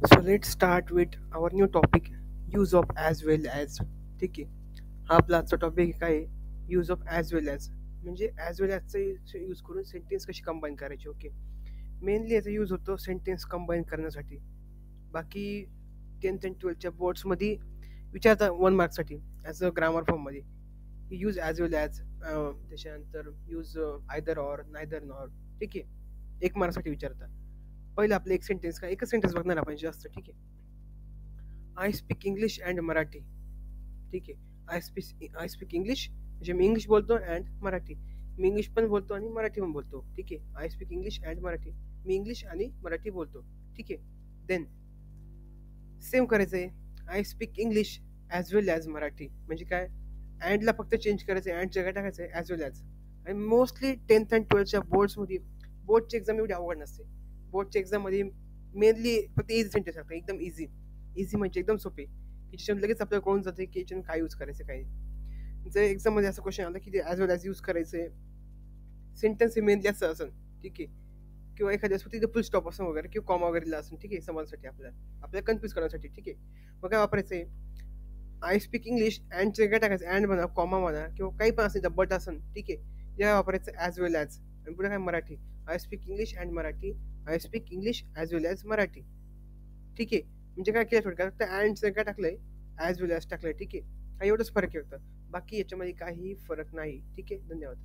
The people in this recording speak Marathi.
So let's start with our new topic, use of as well as. ठीक आहे. हा आपला आजचा टॉपिक काय आहे? Use of as well as. म्हणजे ॲज वेल ॲजचा यूज करून सेंटेन्स कशी कंबाईन करायची. ओके. मेनली याचा यूज होतो सेंटेन्स कंबाईन करण्यासाठी. बाकी 10th अँड 12th बोर्ड्समध्ये विचारता 1 मार्कसाठी ॲज अ ग्रामर फॉर्ममध्ये. यूज ॲज वेल ॲज. त्याच्यानंतर use either or neither nor. ठीक आहे. 1 मार्कसाठी विचारता. पहिलं आपलं एक सेंटेन्स काय एकच सेंटेन्स बघणार आपण जास्त. ठीक आहे. I speak English and Marathi. ठीक आहे. आय स्पीक इंग्लिश म्हणजे मी इंग्लिश बोलतो अँड मराठी. मी इंग्लिश पण बोलतो आणि मराठी पण बोलतो. ठीक आहे. I speak English and Marathi. Me English आणि मराठी बोलतो. ठीक आहे. देन सेम करायचं आहे. I speak English as well as Marathi. म्हणजे काय, अँडला फक्त चेंज करायचं आहे, अँड जगा टाकायचं आहे ॲज वेल ॲज. आणि मोस्टली 10th अँड 12th बोर्ड्समध्ये बोर्डची एक्झाम एवढी अवघड नसते. बोर्डच्या एक्झाममध्ये मेनली फक्त इझी सेंटेन्स असतात, एकदम इझी. इझी म्हणजे एकदम सोपे, की ज्याच्यात लगेच आपल्याला कळून जाते की याच्यानं काय यूज करायचं काय नाही. जर एक्झाममध्ये असं क्वेश्चन आला की ते ॲज वेल ॲज यूज करायचं आहे, सेंटेन्स हे मेनली असं असेल. ठीक आहे. किंवा एखाद्या वेळेस तिथे फुल स्टॉप असं वगैरे किंवा कॉमा वगैरेला असेल. ठीक आहे. समजण्यासाठी आपल्याला कन्फ्यूज करण्यासाठी. ठीक आहे. मग काय वापरायचं आहे, आय स्पीक इंग्लिश अँडचे काय टाकायचं, अँड म्हणा, कॉमा म्हणा, किंवा काही पण असेल, बट असेल. ठीक आहे. या वापरायचं ॲज वेल ॲज. आणि पुढे काय, Marathi. I speak English and Marathi. I speak English as well as Marathi. ठीक आहे. म्हणजे काय केलं थोडक्यात, फक्त अँडचं काय टाकलंय, ॲज वेल ॲज टाकलंय. ठीक आहे. हा एवढंच फरक आहे फक्त. बाकी याच्यामध्ये काहीही फरक नाही. ठीक आहे. धन्यवाद.